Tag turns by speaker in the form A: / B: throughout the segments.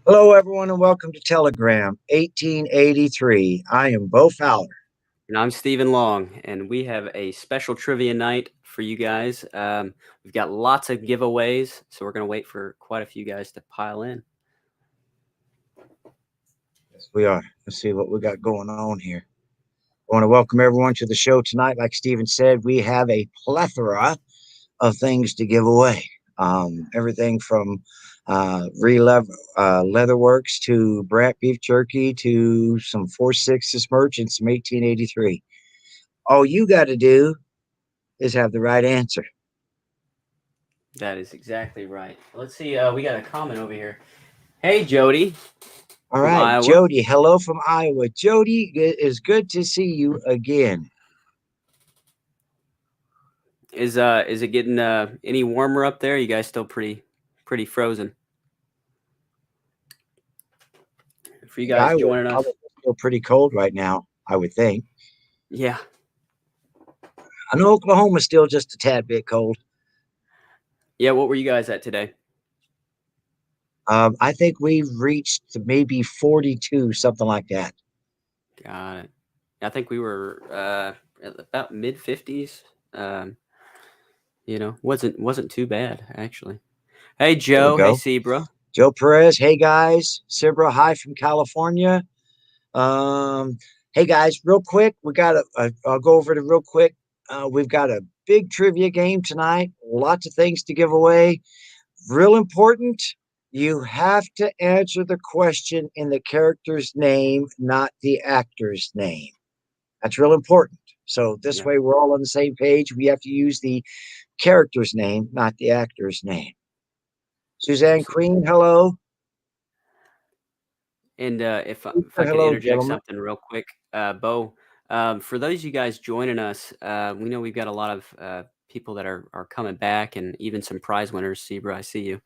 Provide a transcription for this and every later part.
A: Hello, everyone, and welcome to Telegram 1883. I am Bo Fowler.
B: And I'm Stephen Long, and we have a special trivia night for you guys. We've got lots of giveaways, so we're going to wait for quite a few guys to pile in.
A: Yes, we are. Let's see what we got going on here. I want to welcome everyone to the show tonight. Like Stephen said, we have a plethora of things to give away. Everything from Leatherworks to Brat Beef Jerky to some 4/6 merch and some 1883. All you got to do is have the right answer.
B: That is exactly right. Let's see. We got a comment over here. Hey, Jody.
A: All
B: From
A: right,
B: Iowa.
A: Jody. Hello from Iowa. Jody, it is good to see you again.
B: Is it getting any warmer up there? You guys still pretty frozen? For you guys
A: Iowa
B: joining us.
A: probably still pretty cold right now, I would think.
B: Yeah.
A: I know Oklahoma's still just a tad bit cold.
B: Yeah. What were you guys at today?
A: I think we've reached maybe 42, something like that.
B: Got it. I think we were at about mid 50s. Wasn't too bad actually. Hey Joe, hey Zebra.
A: Joe Perez, hey guys. Sibra, hi from California. Hey guys, real quick, I'll go over it real quick. We've got a big trivia game tonight. Lots of things to give away. Real important. You have to answer the question in the character's name, not the actor's name. That's real important. So this way we're all on the same page. We have to use the character's name, not the actor's name. Suzanne Queen, hello.
B: And if I could interject something real quick, Bo, for those of you guys joining us, we know we've got a lot of people that are coming back, and even some prize winners. Zebra, I see you.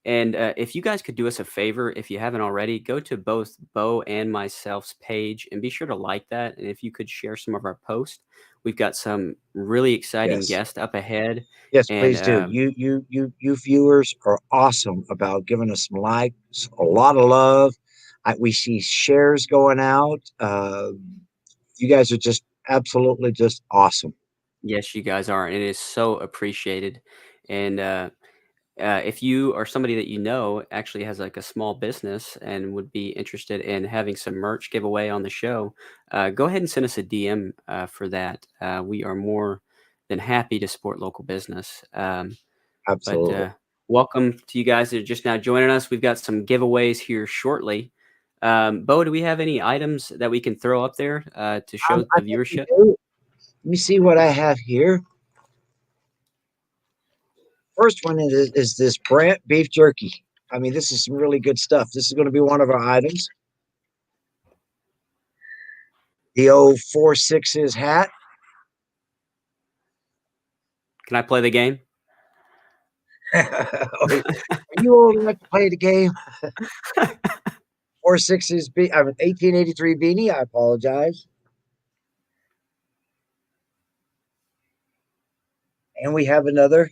B: And if you guys could do us a favor, if you haven't already, go to both Bo and myself's page and be sure to like that. And if you could share some of our posts, we've got some really exciting guests up ahead.
A: Yes, please do. You viewers are awesome about giving us some likes, a lot of love. We see shares going out. You guys are just absolutely just awesome.
B: Yes, you guys are, and it is so appreciated. And if you or somebody that you know actually has like a small business and would be interested in having some merch giveaway on the show, go ahead and send us a DM for that. We are more than happy to support local business.
A: Absolutely.
B: But welcome to you guys that are just now joining us. We've got some giveaways here shortly. Bo, do we have any items that we can throw up there to show the viewership?
A: Let me see what I have here. First one is this Brant beef jerky. I mean, this is some really good stuff. This is going to be one of our items. The old 4/6 hat.
B: Can I play the game?
A: You old enough to play the game? 4/6 1883 beanie. I apologize. And we have another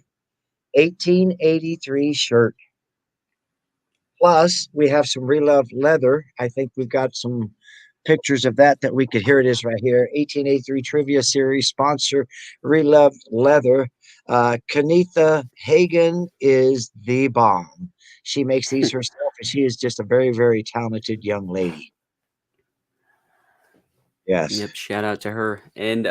A: 1883 shirt. Plus, we have some Reloved leather. I think we've got some pictures of that we could. Here it is right here. 1883 Trivia Series sponsor, Reloved leather. Kanitha Hagen is the bomb. She makes these herself, and she is just a very, very talented young lady. Yes.
B: Yep. Shout out to her. And,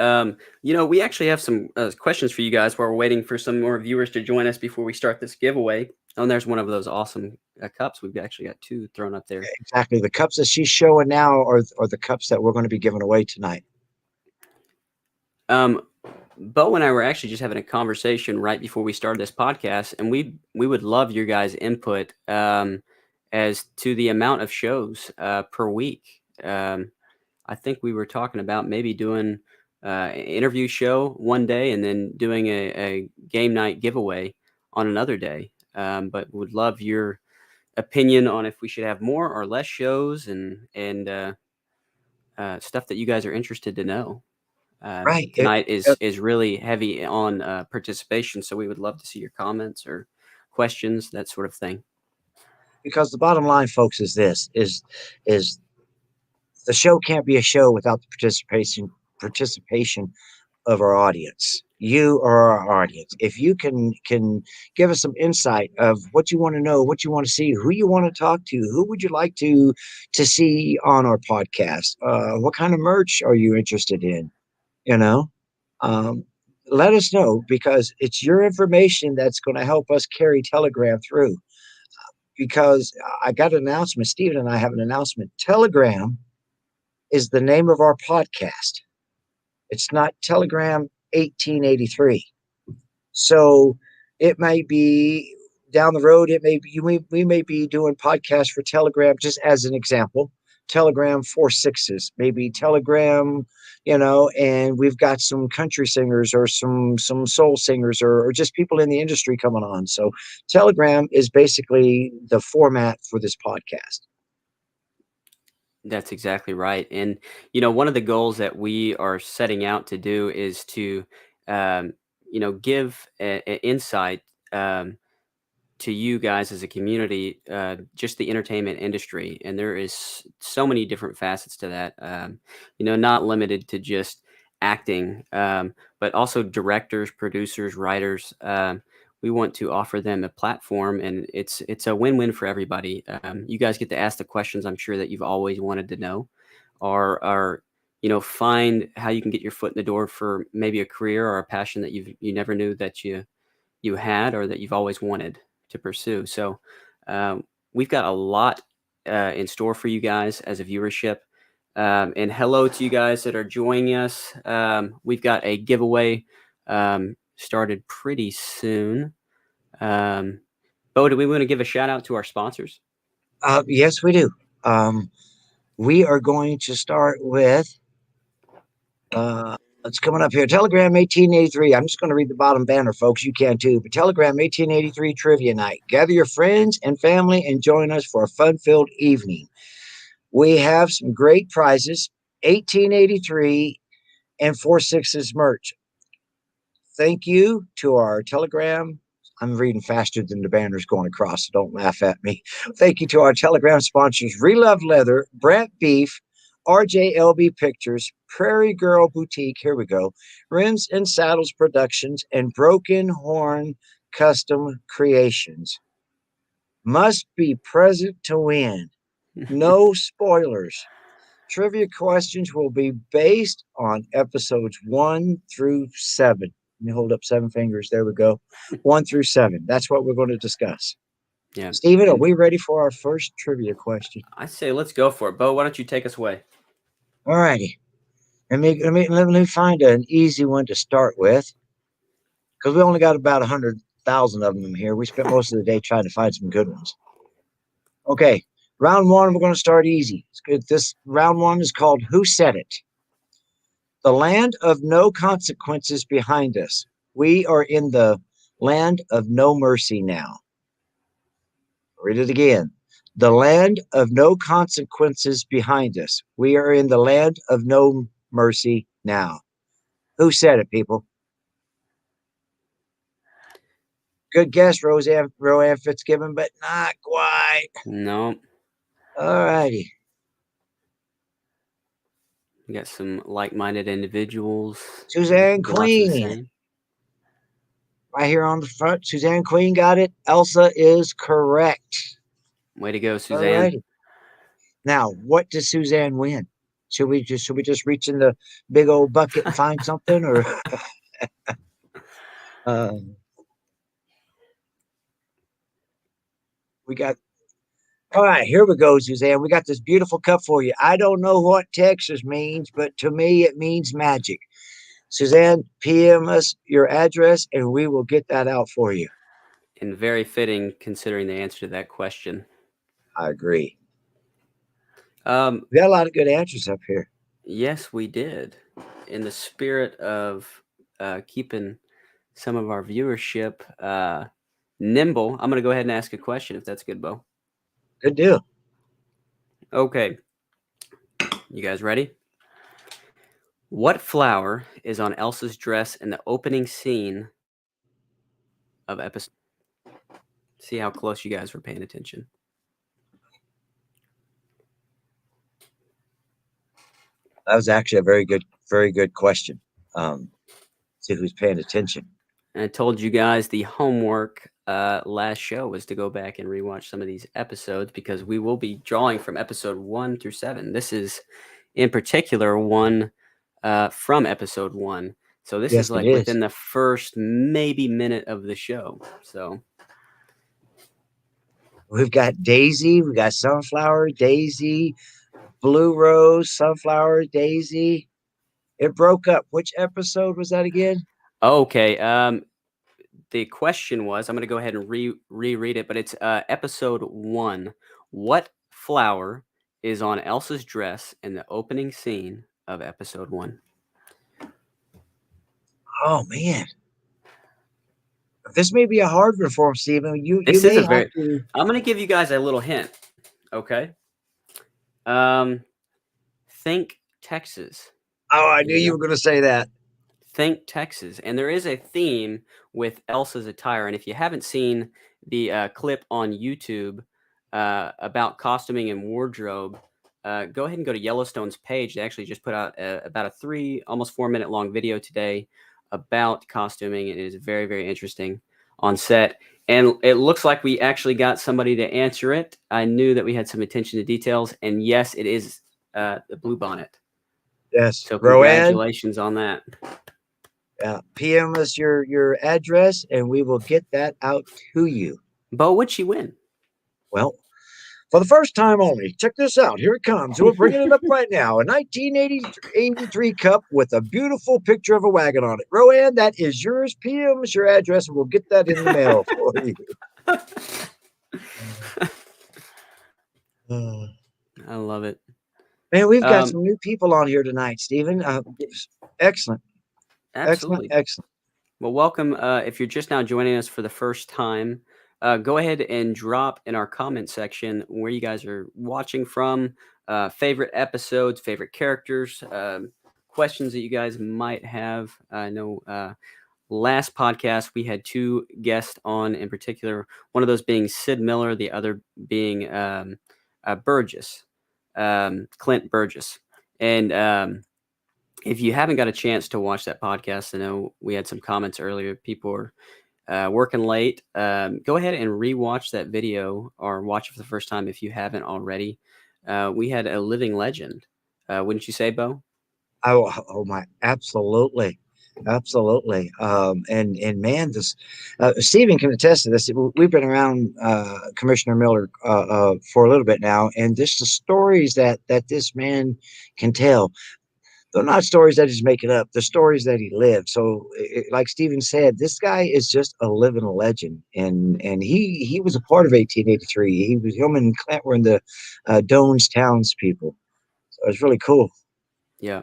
B: we actually have some questions for you guys while we're waiting for some more viewers to join us before we start this giveaway. Oh, and there's one of those awesome cups. We've actually got two thrown up there.
A: Exactly. The cups that she's showing now are the cups that we're going to be giving away tonight.
B: Bo and I were actually just having a conversation right before we started this podcast, and we would love your guys' input as to the amount of shows per week. I think we were talking about maybe doing an interview show one day and then doing a game night giveaway on another day. But would love your opinion on if we should have more or less shows and stuff that you guys are interested to know.
A: Right.
B: Tonight is really heavy on participation, so we would love to see your comments or questions, that sort of thing.
A: because the bottom line, folks, is this: is the show can't be a show without the participation of our audience. You are our audience. If you can give us some insight of what you want to know, what you want to see, who you want to talk to, who would you like to see on our podcast, what kind of merch are you interested in? You know, um, let us know, because it's your information that's going to help us carry Telegram through. Because I got an announcement. Steven and I have an announcement. Telegram is the name of our podcast. It's not Telegram 1883. So it might be down the road. It may be we may be doing podcasts for Telegram, just as an example. Telegram 46s, maybe Telegram, and we've got some country singers or some soul singers, or just people in the industry coming on. So Telegram is basically the format for this podcast.
B: That's exactly right. And, one of the goals that we are setting out to do is to, um, give insight to you guys as a community, just the entertainment industry. And there is so many different facets to that, not limited to just acting, but also directors, producers, writers. We want to offer them a platform, and it's a win-win for everybody. You guys get to ask the questions I'm sure that you've always wanted to know, or find how you can get your foot in the door for maybe a career or a passion that you never knew that you had, or that you've always wanted to pursue. So we've got a lot in store for you guys as a viewership. And hello to you guys that are joining us. We've got a giveaway started pretty soon. Bo, do we want to give a shout out to our sponsors?
A: Yes, we do. We are going to start with it's coming up here. Telegram 1883. I'm just going to read the bottom banner, folks. You can too. But Telegram 1883 Trivia Night. Gather your friends and family and join us for a fun-filled evening. We have some great prizes. 1883 and 46's merch. Thank you to our Telegram. I'm reading faster than the banner's going across, so don't laugh at me. Thank you to our Telegram sponsors, Relove Leather, Brant Beef, RJLB Pictures, Prairie Girl Boutique, here we go, Rims and Saddles Productions, and Broken Horn Custom Creations. Must be present to win. No spoilers. Trivia questions will be based on episodes 1 through 7. Let me hold up 7 fingers. There we go. 1 through 7. That's what we're going to discuss.
B: Yeah.
A: Steven, are
B: And
A: we ready for our first trivia question?
B: I say let's go for it. Bo, why don't you take us away?
A: All righty. Let me find an easy one to start with, because we only got about 100,000 of them here. We spent most of the day trying to find some good ones. Okay, round one, we're going to start easy. It's good. This round one is called Who Said It? The land of no consequences behind us. We are in the land of no mercy now. Read it again. The land of no consequences behind us. We are in the land of no mercy now. Who said it, people? Good guess, Roanne Fitzgibbon, but not quite.
B: No.
A: All righty.
B: We got some like-minded individuals.
A: Suzanne
B: Do lots of the
A: Queen.
B: same.
A: Right here on the front. Suzanne Queen got it. Elsa is correct.
B: Way to go,
A: All
B: Suzanne.
A: righty. Now, what does Suzanne win? Should we just reach in the big old bucket and find something, or we got? All right, here we go, Suzanne. We got this beautiful cup for you. I don't know what Texas means, but to me, it means magic. Suzanne, PM us your address, and we will get that out for you.
B: And very fitting considering the answer to that question.
A: I agree.
B: Um,
A: We got a lot of good answers up here.
B: yes, we did. In the spirit of keeping some of our viewership nimble, I'm going to go ahead and ask a question if that's good, Bo.
A: Good deal.
B: Okay. You guys ready? What flower is on Elsa's dress in the opening scene of episode? See how close you guys were paying attention.
A: That was actually a very good question. Um, See who's paying attention.
B: And I told you guys the homework last show was to go back and rewatch some of these episodes because we will be drawing from episode 1 through 7. This is, in particular, one from episode 1. So this is
A: Yes, it
B: like
A: is.
B: within the first maybe minute of the show. So
A: We've got Daisy, we got Sunflower, Daisy, Blue Rose, Sunflower, Daisy. It broke up. Which episode was that again?
B: okay. The question was, I'm going to go ahead and reread it, but it's episode 1. What flower is on Elsa's dress in the opening scene of episode 1?
A: Oh man, this may be a hard one for him, Stephen. You
B: This is
A: may
B: a
A: have
B: very.
A: to.
B: I'm going to give you guys a little hint. Okay. Um, think Texas.
A: Oh, I
B: Here
A: knew
B: we
A: you
B: go.
A: were going to say that.
B: Think Texas. And there is a theme with Elsa's attire. And if you haven't seen the clip on YouTube about costuming and wardrobe, go ahead and go to Yellowstone's page. They actually just put out about a almost 4 minute long video today about costuming. It is very, very interesting on set. And it looks like we actually got somebody to answer it. I knew that we had some attention to details. And yes, it is the Blue Bonnet.
A: Yes,
B: So
A: Roanne.
B: congratulations on that.
A: PM us your address, and we will get that out to you.
B: Bo, would she win?
A: Well, for the first time only, check this out. Here it comes. We're bringing it up right now. A 1983 cup with a beautiful picture of a wagon on it. Roanne, that is yours. PM us your address, and we'll get that in the mail for you.
B: I love it.
A: Man, we've got some new people on here tonight, Stephen. Excellent. Excellent.
B: Absolutely.
A: Excellent.
B: Well, welcome. If you're just now joining us for the first time, go ahead and drop in our comment section where you guys are watching from, favorite episodes, favorite characters, questions that you guys might have. I know last podcast we had 2 guests on in particular, one of those being Sid Miller, the other being Burgess, Clint Burgess. And if you haven't got a chance to watch that podcast, I know we had some comments earlier. People are working late. Go ahead and rewatch that video or watch it for the first time if you haven't already. We had a living legend. Wouldn't you say, Bo?
A: Oh my, absolutely. Absolutely. And man, this Stephen can attest to this. We've been around Commissioner Miller for a little bit now, and just the stories that this man can tell. They're not stories that he's making up. They're stories that he lived. So, like Stephen said, this guy is just a living legend, and he was a part of 1883. He was him and Clint were in the Dones townspeople. So it was really cool.
B: Yeah.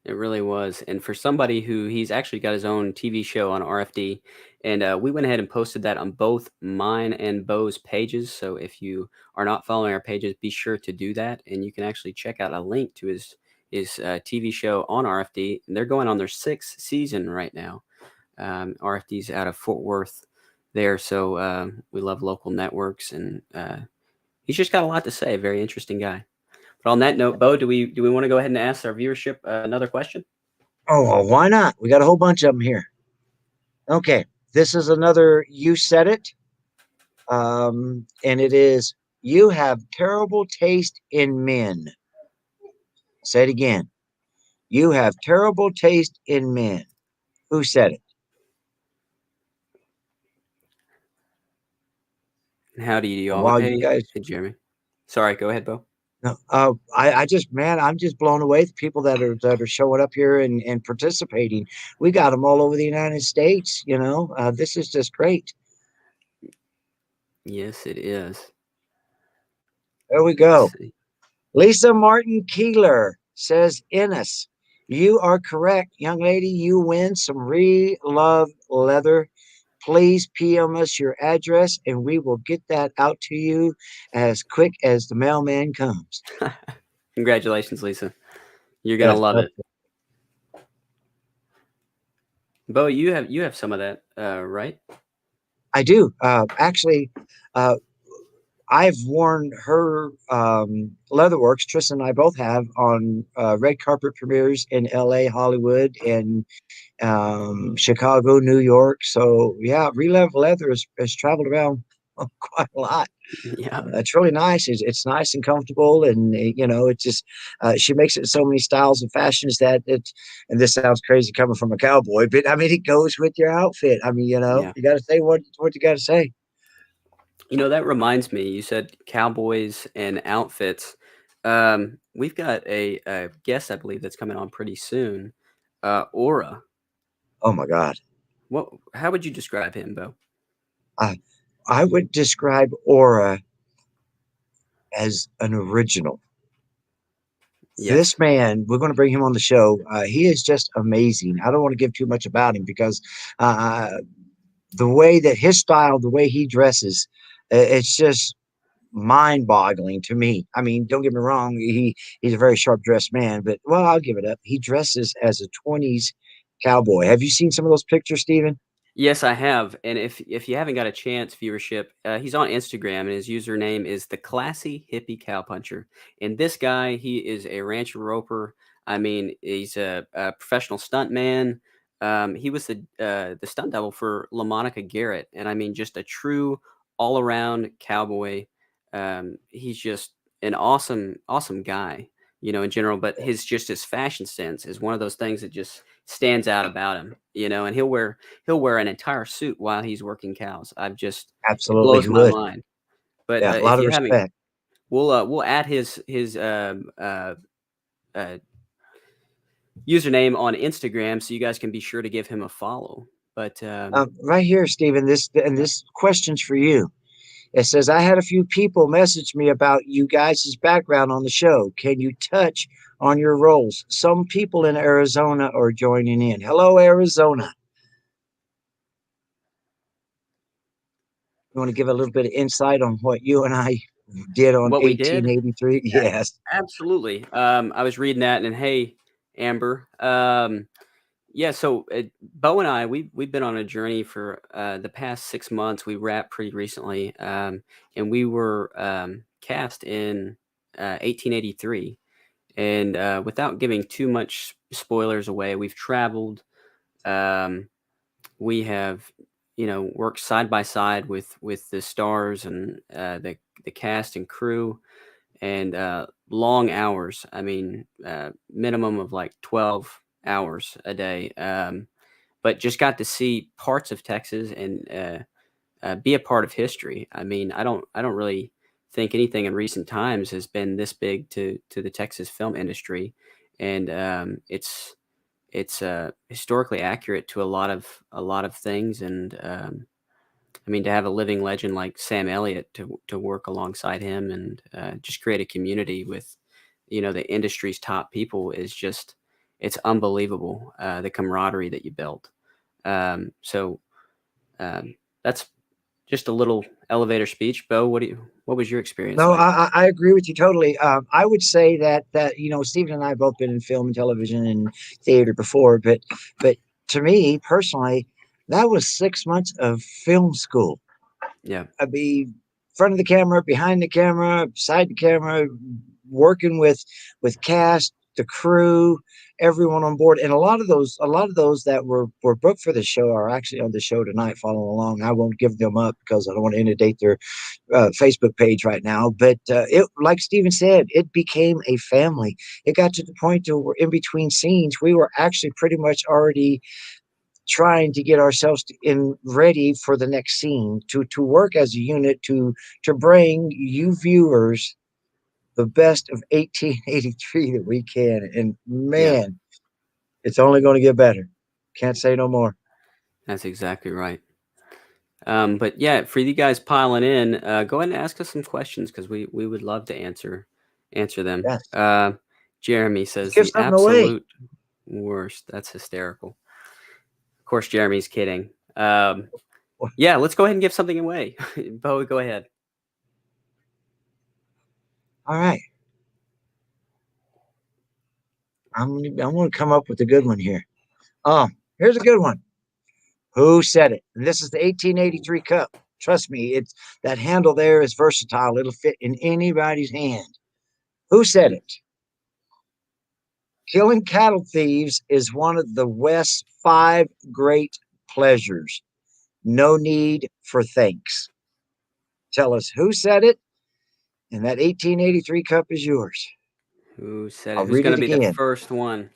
B: It really was. And for somebody he's actually got his own TV show on RFD, and we went ahead and posted that on both mine and Bo's pages. So if you are not following our pages, be sure to do that. And you can actually check out a link to his TV show on RFD. And they're going on their 6th season right now. RFD's out of Fort Worth there. So we love local networks, and he's just got a lot to say. Very interesting guy. But on that note, Bo, do we want to go ahead and ask our viewership another question?
A: Oh, well, why not? We got a whole bunch of them here. Okay, this is another. You said it, and it is. You have terrible taste in men. Say it again. You have terrible taste in men. Who said it?
B: And how do you all?
A: While you
B: Hey,
A: guys,
B: hey, Jeremy. Sorry, go ahead, Bo.
A: no, I just, man, I'm just blown away with people that are showing up here and participating. We got them all over the United States. This is just great.
B: Yes, it is.
A: There we
B: Let's
A: go.
B: see.
A: Lisa Martin Keeler says, Ennis, you are correct, young lady. You win some re-love leather. Please PM us your address and we will get that out to you as quick as the mailman comes.
B: Congratulations, Lisa. You're gonna
A: Yes,
B: love it.
A: okay.
B: Bo, you have some of that, right?
A: I do. Actually, uh, I've worn her leatherworks. Tristan and I both have on red carpet premieres in L.A., Hollywood, and Chicago, New York. So yeah, Relive Leather has traveled around quite a lot.
B: Yeah.
A: It's really nice. It's nice and comfortable, and it's just she makes it so many styles and fashions that it. And this sounds crazy coming from a cowboy, but I mean it goes with your outfit. I mean,
B: Yeah.
A: you got to say what you got to say.
B: That reminds me, you said cowboys and outfits. We've got a guest, I believe, that's coming on pretty soon. Aura.
A: Oh my God,
B: How would you describe him, Bo?
A: I I would describe Aura as an original. This
B: Yes.
A: man, we're going to bring him on the show. He is just amazing. I don't want to give too much about him because uh, the way that his style, the way he dresses, it's just mind-boggling to me. I mean, don't get me wrong, he's a very sharp-dressed man, but well, I'll give it up. He dresses as a 20s cowboy. Have you seen some of those pictures, Steven?
B: Yes, I have. And if you haven't got a chance, viewership, he's on Instagram, and his username is the Classy Hippie Cowpuncher. And this guy, he is a rancher roper. I mean, he's a professional stunt man. He was the stunt double for LaMonica Garrett, and I mean, just a true all around cowboy. He's just an awesome guy, in general. But his fashion sense is one of those things that just stands out about him, and he'll wear an entire suit while he's working cows. It
A: Absolutely,
B: blows
A: he
B: my
A: would.
B: mind. But
A: Yeah, a lot
B: if
A: of
B: you haven't,
A: respect.
B: we'll add his uh, username on Instagram so you guys can be sure to give him a follow. But
A: Right here, Steven, this question's for you. It says, I had a few people message me about you guys' background on the show. Can you touch on your roles? Some people in Arizona are joining in. Hello, Arizona. You want to give a little bit of insight on what you and I did on
B: what we did,
A: 1883? Yes.
B: absolutely. I was reading that, and hey, Amber. Yeah, so Bo and I, we've been on a journey for the past 6 months. We wrapped pretty recently, and we were cast in 1883. And without giving too much spoilers away, we've traveled. Um, we have, worked side by side with the stars and the cast and crew, and long hours. I mean, minimum of like 12 hours a day. But just got to see parts of Texas and be a part of history. I mean, I don't really think anything in recent times has been this big to the Texas film industry, and it's historically accurate to a lot of things. And I mean, to have a living legend like Sam Elliott to work alongside him and just create a community with the industry's top people is just it's unbelievable, the camaraderie that you built. So that's just a little elevator speech. Bo, what was your experience
A: No,
B: like?
A: I agree with you totally. I would say that Stephen and I have both been in film and television and theater before, but to me personally, that was 6 months of film school.
B: Yeah,
A: I'd be front of the camera, behind the camera, beside the camera, working with cast, the crew, everyone on board, and a lot of those that were booked for the show are actually on the show tonight, following along. I won't give them up because I don't want to inundate their Facebook page right now. But it, like Steven said, it became a family. It got to the point to where in between scenes, we were actually pretty much already trying to get ourselves in ready for the next scene to work as a unit to bring you viewers the best of 1883 that we can. And
B: yeah,
A: man, it's only going to get better. Can't say no more.
B: that's exactly right. But yeah, for you guys piling in, go ahead and ask us some questions because we would love to answer them.
A: Yes.
B: Jeremy
A: Let's
B: says
A: give
B: the
A: something away.
B: absolute worst. That's hysterical. Of course, Jeremy's kidding. Yeah, let's go ahead and give something away. Bo, go ahead.
A: All right. I'm gonna come up with a good one here. Here's a good one. Who said it? And this is the 1883 Cup. Trust me, it's that handle there is versatile. It'll fit in anybody's hand. Who said
B: Hmm.
A: it? Killing cattle thieves is one of the West's five great pleasures. No need for thanks. Tell us who said it, and that 1883 cup is yours.
B: Who said
A: I'll
B: it? Who's
A: read
B: going
A: it
B: to be the
A: again.
B: first one?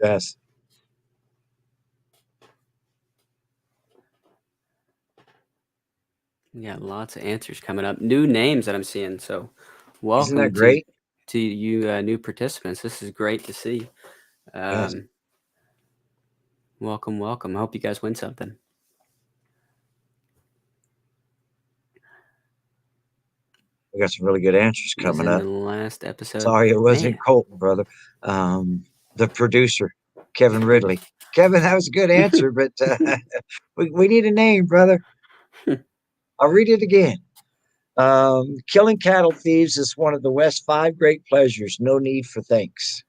A: Yes.
B: Yeah, lots of answers coming up. New names that I'm seeing. So,
A: Isn't
B: welcome
A: that great?
B: to you new participants. This is great to see.
A: Yes.
B: Welcome, welcome. I hope you guys win something.
A: We got some really good answers
B: Was
A: coming
B: in
A: up.
B: the last episode.
A: Sorry, it wasn't
B: Man.
A: Colton, brother. The producer, Kevin Ridley. Kevin, that was a good answer, but we need a name, brother. I'll read it again. Killing cattle thieves is one of the West's five great pleasures. No need for thanks.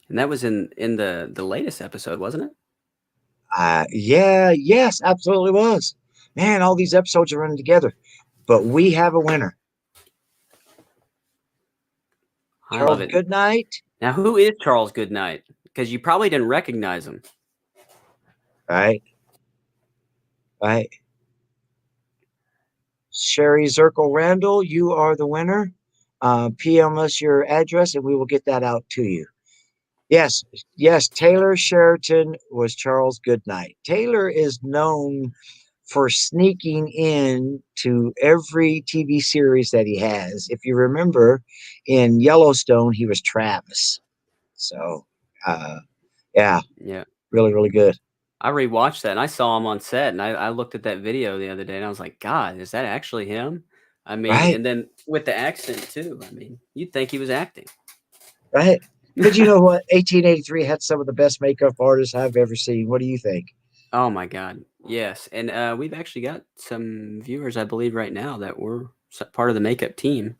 B: And that was in the latest episode, wasn't it?
A: Yeah, yes, absolutely was. Man, all these episodes are running together. But we have a winner.
B: I love
A: Charles
B: it.
A: Goodnight.
B: Now, who is Charles Goodnight? Because you probably didn't recognize him.
A: Right, right. Sherry Zirkle Randall, you are the winner. PM us your address and we will get that out to you. Yes, yes. Taylor Sheraton was Charles Goodnight. Taylor is known for sneaking in to every TV series that he has. If you remember, in Yellowstone, he was Travis. So, uh, yeah,
B: Yeah.
A: really, really good.
B: I rewatched that and I saw him on set and I looked at that video the other day and I was like, God, is that actually him? I mean,
A: Right,
B: and then with the accent too. I mean, you'd think he was acting.
A: right. But you know what? 1883 had some of the best makeup artists I've ever seen. What do you think?
B: Oh my God. Yes. And we've actually got some viewers, I believe, right now that were part of the makeup team.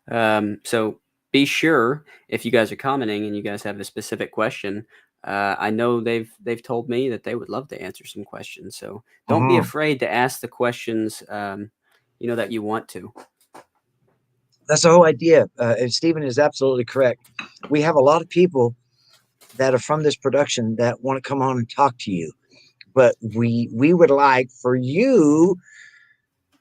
B: So be sure if you guys are commenting and you guys have a specific question. I know they've told me that they would love to answer some questions. So don't be
A: Mhm.
B: afraid to ask the questions, that you want to.
A: That's the whole idea. And Stephen is absolutely correct. We have a lot of people that are from this production that want to come on and talk to you, but we would like for you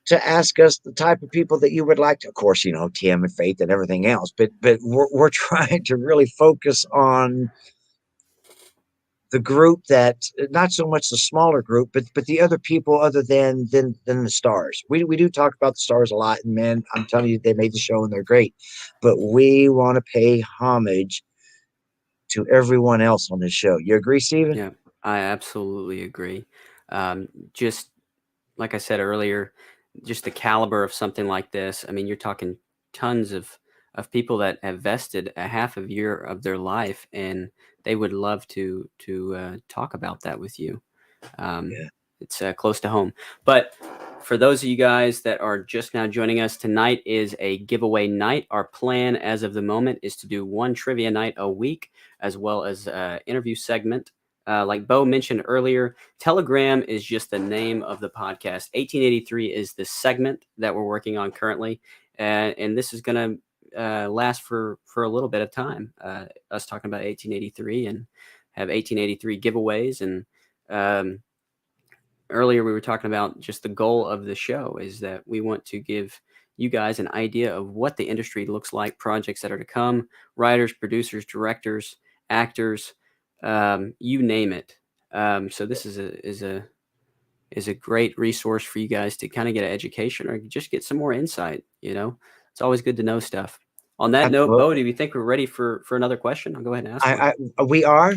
A: to ask us the type of people that you would like to. Of course, you know, TM and Faith and everything else, but we're trying to really focus on the group that not so much the smaller group, but the other people other than the stars. We do talk about the stars a lot, and man, I'm telling you, they made the show and they're great. But we want to pay homage to everyone else on this show. You agree, Steven?
B: Yeah, I absolutely agree. Just like I said earlier, just the caliber of something like this. I mean, you're talking tons of people that have vested a half of year of their life, and they would love to talk about that with you. Um,
A: Yeah.
B: it's close to home. But for those of you guys that are just now joining us, tonight is a giveaway night. Our plan as of the moment is to do one trivia night a week, as well as interview segment. Like Bo mentioned earlier, Telegram is just the name of the podcast. 1883 is the segment that we're working on currently, and this is going to last for a little bit of time. Us talking about 1883 and have 1883 giveaways and earlier we were talking about just the goal of the show is that we want to give you guys an idea of what the industry looks like, projects that are to come, writers, producers, directors, actors, you name it. So this is a great resource for you guys to kind of get an education or just get some more insight. It's always good to know stuff. On that note, Bo, do
A: Absolutely.
B: you think we're ready for another question? I'll go ahead and ask one.
A: We are.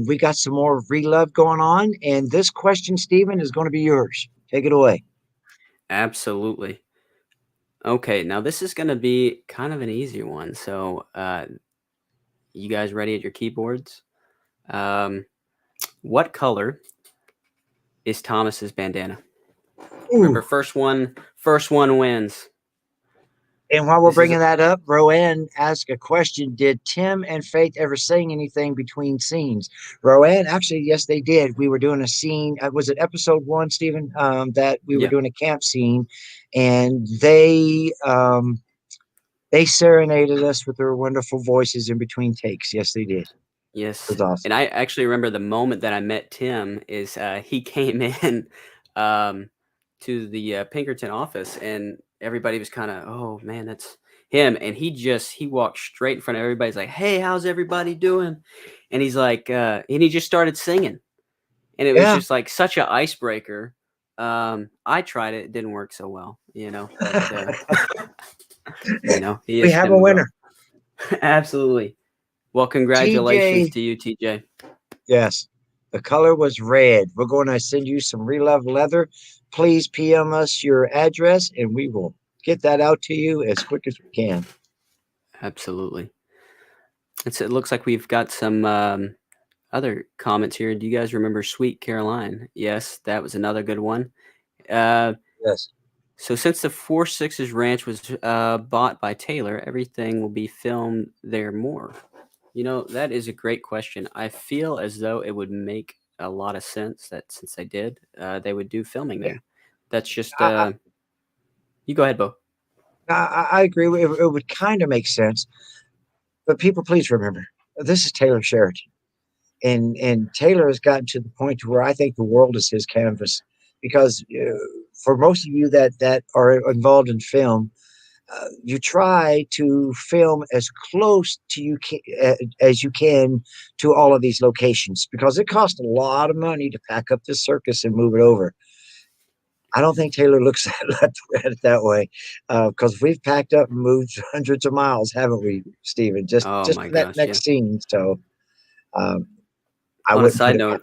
A: We got some more relove going on, and this question, Stephen, is going to be yours. Take it away.
B: Absolutely. Okay, now this is going to be kind of an easy one. So, you guys ready at your keyboards? Um, what color is Thomas's bandana? Remember,
A: Ooh,
B: first one wins.
A: And while we're
B: This is
A: bringing that up, Roanne asked a question. Did Tim and Faith ever sing anything between scenes? Roanne, actually, yes, they did. We were doing a scene. Was it episode 1, Stephen? That we were
B: yeah.
A: doing a camp scene, and they serenaded us with their wonderful voices in between takes. Yes, they did. It
B: Yes.
A: was awesome.
B: And I actually remember the moment that I met Tim is he came in um, to the Pinkerton office and everybody was kind of, oh man, that's him. And he walked straight in front of everybody. He's like, hey, how's everybody doing? And he's like, and he just started singing. And it was
A: Yeah,
B: just like such a icebreaker. I tried it. It didn't work so well, but he
A: we
B: is
A: have a
B: Tim McGraw.
A: winner.
B: Absolutely. Well, congratulations
A: TJ,
B: to you, TJ.
A: yes, the color was red. We're going to send you some Relove leather. Please PM us your address, and we will get that out to you as quick as we can.
B: Absolutely. It looks like we've got some other comments here. Do you guys remember Sweet Caroline? Yes, that was another good one.
A: Yes.
B: So since the Four Sixes Ranch was bought by Taylor, everything will be filmed there more. That is a great question. I feel as though it would make a lot of sense that since they did, they would do filming
A: Yeah.
B: there. That's just
A: I,
B: you go ahead, Bo.
A: I agree. It would kind of make sense. But people, please remember, this is Taylor Sheridan. And Taylor has gotten to the point where I think the world is his canvas. Because for most of you that are involved in film, you try to film as close to as you can to all of these locations because it costs a lot of money to pack up this circus and move it over. I don't think Taylor looks at it that way because we've packed up and moved hundreds of miles, haven't we, Stephen?
B: Oh
A: Just
B: my
A: for that
B: gosh, yeah.
A: next scene. So um, I
B: On a
A: wouldn't put
B: side
A: it
B: note,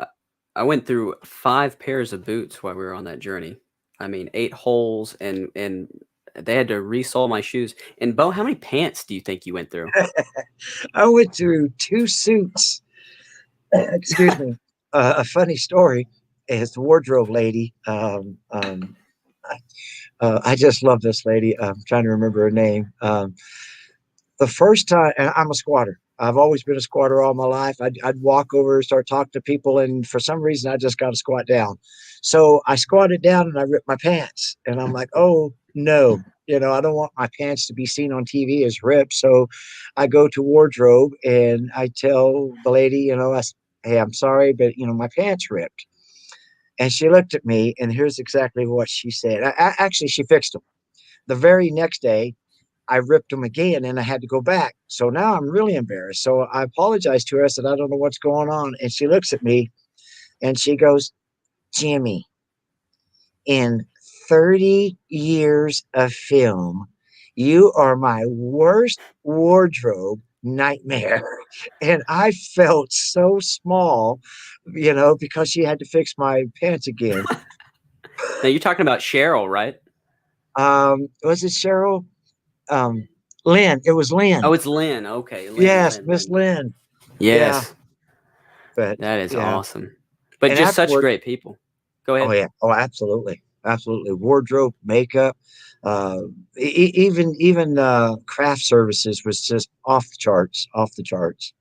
B: I went through 5 pairs of boots while we were on that journey. I mean, 8 holes and they had to resole my shoes. And Bo, how many pants do you think you went through?
A: I went through 2 suits. Excuse me. A funny story is the wardrobe lady. I just love this lady. I'm trying to remember her name. The first time, and I'm a squatter. I've always been a squatter all my life. I'd walk over, start talking to people, and for some reason, I just got to squat down. So I squatted down and I ripped my pants. And I'm like, oh, no. I don't want my pants to be seen on TV as ripped. So I go to wardrobe and I tell the lady, hey, I'm sorry, but, my pants ripped. And she looked at me, and here's exactly what she said. Actually, she fixed them. The very next day, I ripped them again and I had to go back. So now I'm really embarrassed. So I apologized to her. I said, I don't know what's going on. And she looks at me and she goes, Jimmy, in 30 years of film, you are my worst wardrobe nightmare. And I felt so small, because she had to fix my pants again.
B: Now you're talking about Cheryl, right?
A: Was it Cheryl? Lynn. It was
B: Oh,
A: Lynn.
B: it's Lynn. Okay, Lynn,
A: Yes,
B: Lynn,
A: Miss
B: Lynn.
A: Lynn. Yeah,
B: Yes,
A: but
B: that is
A: yeah.
B: awesome. But
A: And
B: just such
A: afterward,
B: great people. Go
A: oh
B: ahead.
A: yeah, oh absolutely, absolutely. Wardrobe, makeup, uh, even craft services was just off the charts, off the charts.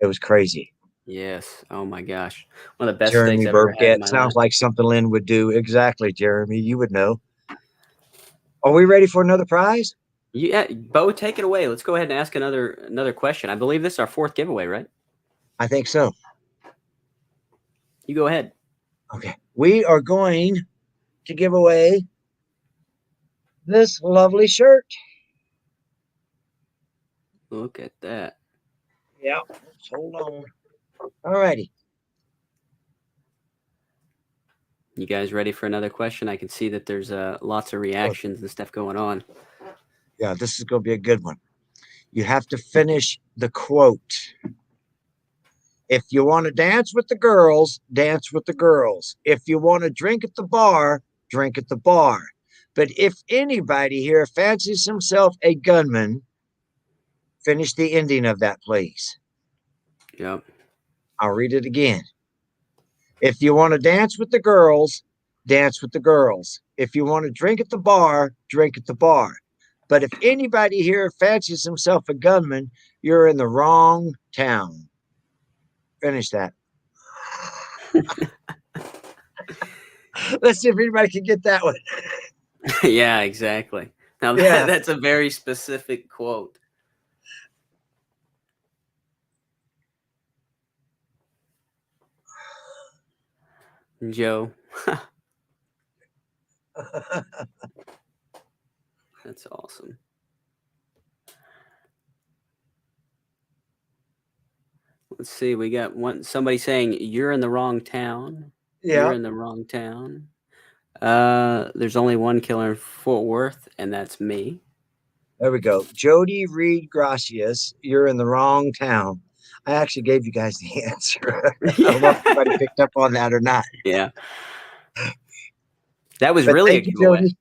A: It was crazy.
B: Yes. Oh my gosh. One of the best steaks
A: Jeremy
B: I've ever had in
A: Burkett
B: my
A: sounds
B: life.
A: like something Lynn would do. Exactly, Jeremy. You would know. Are we ready for another prize?
B: Yeah, Bo, take it away. Let's go ahead and ask another question. I believe this is our 4th giveaway, right?
A: I think so.
B: You go ahead.
A: Okay, we are going to give away this lovely shirt.
B: Look at that.
A: Yeah, hold on. All righty.
B: You guys ready for another question? I can see that there's lots of
A: Oh,
B: reactions and stuff going on.
A: yeah, this is going to be a good one. You have to finish the quote. If you want to dance with the girls, dance with the girls. If you want to drink at the bar, drink at the bar. But if anybody here fancies himself a gunman, finish the ending of that, please.
B: Yep.
A: I'll read it again. If you want to dance with the girls, dance with the girls. If you want to drink at the bar, drink at the bar. But if anybody here fancies himself a gunman, you're in the wrong town. Finish that. Let's see if anybody can get that one.
B: Yeah, exactly. Now
A: Yeah.
B: that's a very specific quote. Joe, that's awesome. Let's see. We got somebody saying you're in the wrong town. You're
A: Yeah.
B: in the wrong town. There's only one killer in Fort Worth, and that's me.
A: There we go. Jody Reed Gracias, you're in the wrong town. I actually gave you guys the answer. I don't know if
B: Yeah.
A: anybody picked up on that or not.
B: Yeah. That was
A: But
B: really a
A: thank you,
B: giveaway.
A: Jody.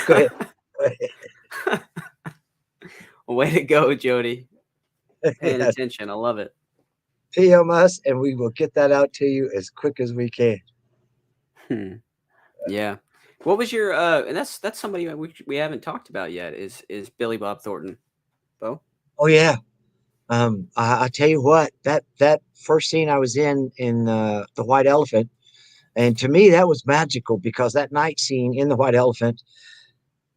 A: Go ahead. Go
B: Way to go, Jody.
A: ahead.
B: Paying
A: Yes.
B: attention. I love it.
A: PM us and we will get that out to you as quick as we can.
B: Hmm. Yeah. What was your and that's somebody that we haven't talked about yet is Billy Bob Thornton. Bo?
A: Oh yeah. I tell you what, that first scene I was in the White Elephant, and to me that was magical because that night scene in the White Elephant,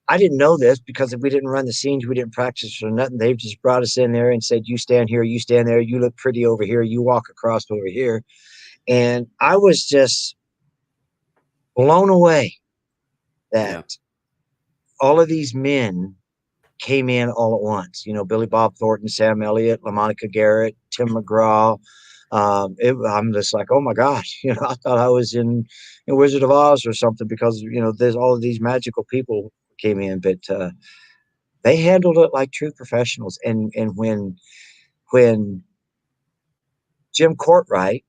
A: I didn't know this because if we didn't run the scenes, we didn't practice or nothing. They've just brought us in there and said, "You stand here, you stand there, you look pretty over here, you walk across over here," and I was just blown away that
B: Yeah.
A: all of these men came in all at once. You know, Billy Bob Thornton, Sam Elliott, LaMonica Garrett, Tim McGraw. I'm just like, oh my gosh, you know, I thought I was in Wizard of Oz or something because you know there's all of these magical people came in, but they handled it like true professionals. And when Jim Courtwright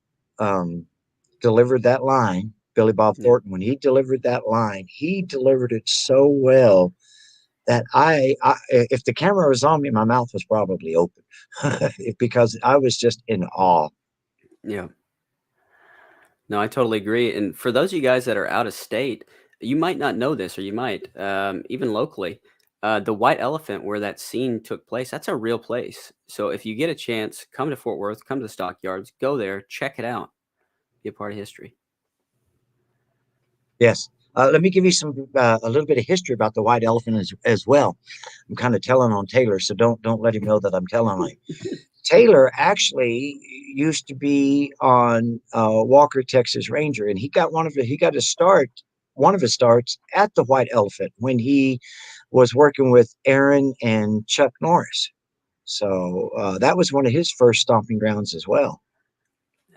A: delivered that line, Billy Bob
B: Yeah.
A: Thornton, when he delivered that line, he delivered it so well that if the camera was on me, my mouth was probably open because I was just in awe.
B: Yeah. No, I totally agree. And for those of you guys that are out of state, you might not know this, or you might, even locally, the White Elephant, where that scene took place, that's a real place. So if you get a chance, come to Fort Worth, come to the Stockyards, go there, check it out, be a part of history.
A: Yes. Let me give you a little bit of history about the white elephant as well. I'm kind of telling on Taylor, so don't let him know that I'm telling on him. Taylor actually used to be on Walker Texas Ranger, and he got his start, one of his starts at the White Elephant when he was working with Aaron and Chuck Norris. So that was one of his first stomping grounds as well.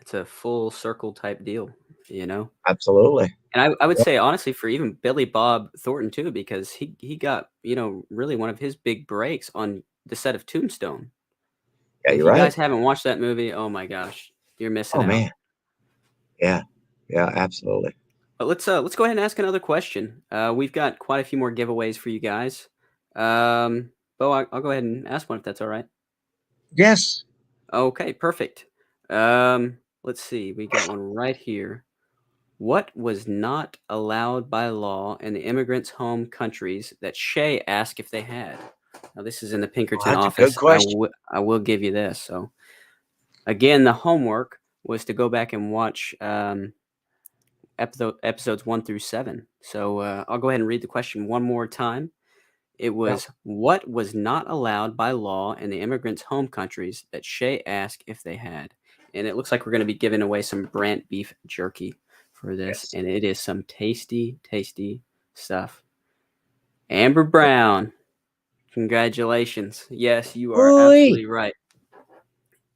B: It's a full circle type deal, you know?
A: Absolutely.
B: And I would
A: Yeah,
B: say honestly for even Billy Bob Thornton too, because he got, really one of his big breaks on the set of Tombstone.
A: yeah,
B: If
A: you're
B: you
A: right.
B: guys haven't watched that movie, oh my gosh, you're missing
A: Oh
B: out.
A: man. Yeah. Yeah, absolutely.
B: But let's go ahead and ask another question. We've got quite a few more giveaways for you guys. Bo, I'll go ahead and ask one if that's all right.
A: Yes.
B: Okay, perfect. Let's see. We got one right here. What was not allowed by law in the immigrants' home countries that Shea asked if they had? Now, this is in the
A: Oh,
B: Pinkerton
A: that's a good
B: office. I
A: question.
B: will give you this. So, again, the homework was to go back and watch episodes 1 through 7. So, I'll go ahead and read the question one more time. It
A: Yeah.
B: was, what was not allowed by law in the immigrants' home countries that Shea asked if they had? And it looks like we're going to be giving away some Brant beef jerky for this.
A: Yes.
B: And it is some tasty, tasty stuff. Amber Brown, congratulations. Yes, you are
A: Ooh,
B: absolutely right.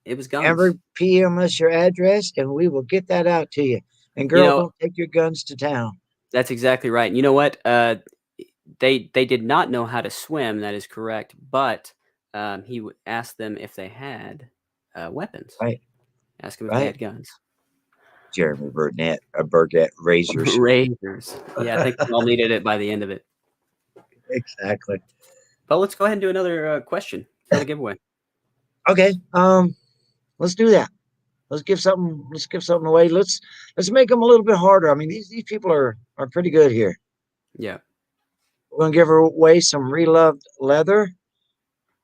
B: It was
A: Amber,
B: guns.
A: PM us your address and we will get that out to you. And
B: You
A: girl,
B: know,
A: don't take your guns to town.
B: that's exactly right. And you know what? They did not know how to swim. That is correct. But asked them if they had weapons.
A: Right.
B: Ask them if they
A: Right.
B: had guns.
A: Jeremy Burnett, razors.
B: Razors. Yeah, I think we all needed it by the end of it.
A: Exactly.
B: But let's go ahead and do another question for the giveaway.
A: Okay. Let's do that. Let's give something away. Let's make them a little bit harder. I mean, these people are pretty good here.
B: Yeah.
A: We're gonna give away some reloved leather.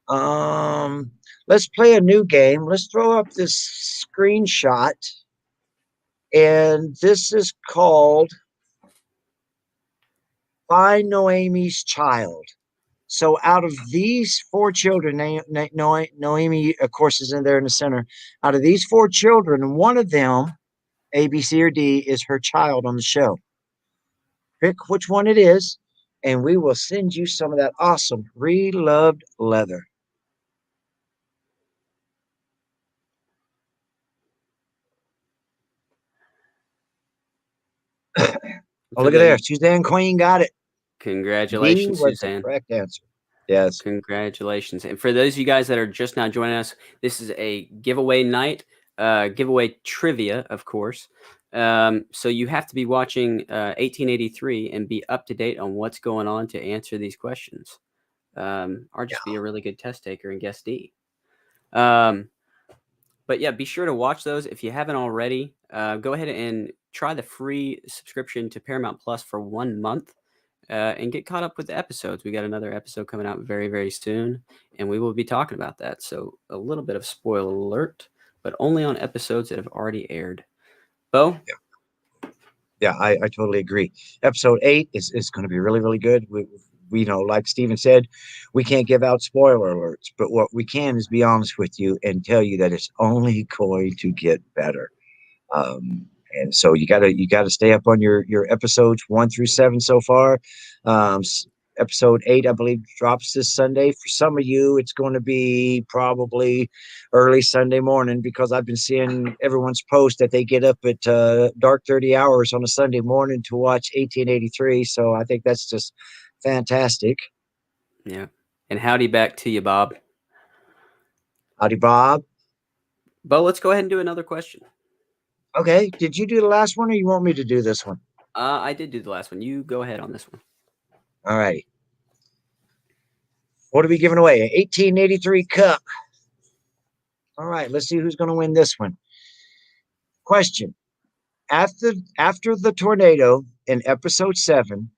A: Um, let's play a new game. Let's throw up this screenshot, and this is called Find Noemi's Child. So, out of these four children, Noemi, of course, is in there in the center. Out of these four children, one of them, A, B, C, or D, is her child on the show. Pick which one it is, and we will send you some of that awesome reloved leather. Oh,
B: For
A: look at there.
B: the
A: Suzanne Queen got it. D
B: Congratulations,
A: was the
B: Suzanne.
A: correct answer. Yes.
B: Congratulations. And for those of you guys that are just now joining us, this is a giveaway night, giveaway trivia, of course. So you have to be watching 1883 and be up to date on what's going on to answer these questions, or just be a really good test taker and guess D. But yeah, be sure to watch those if you haven't already. Go ahead and try the free subscription to Paramount Plus for 1 month. And get caught up with the episodes. We got another episode coming out very, very soon, and we will be talking about that. So a little bit of spoiler alert, but only on episodes that have already aired. Bo?
A: Yeah, I totally agree. Episode 8 is going to be really, really good. We know, like Steven said, we can't give out spoiler alerts, but what we can is be honest with you and tell you that it's only going to get better. And so you gotta stay up on your episodes 1 through 7 so far. Um, Episode 8, I believe, drops this Sunday. For some of you, it's going to be probably early Sunday morning because I've been seeing everyone's post that they get up at dark 30 hours on a Sunday morning to watch 1883. So I think that's just fantastic.
B: Yeah. And howdy back to you, Bob.
A: Howdy, Bob.
B: Bo, let's go ahead and do another question.
A: Okay, did you do the last one, or you want me to do this one?
B: I did do the last one. You go ahead on this one.
A: All right. What are we giving away? An 1883 cup. All right, let's see who's going to win this one. Question. After the tornado in episode 7,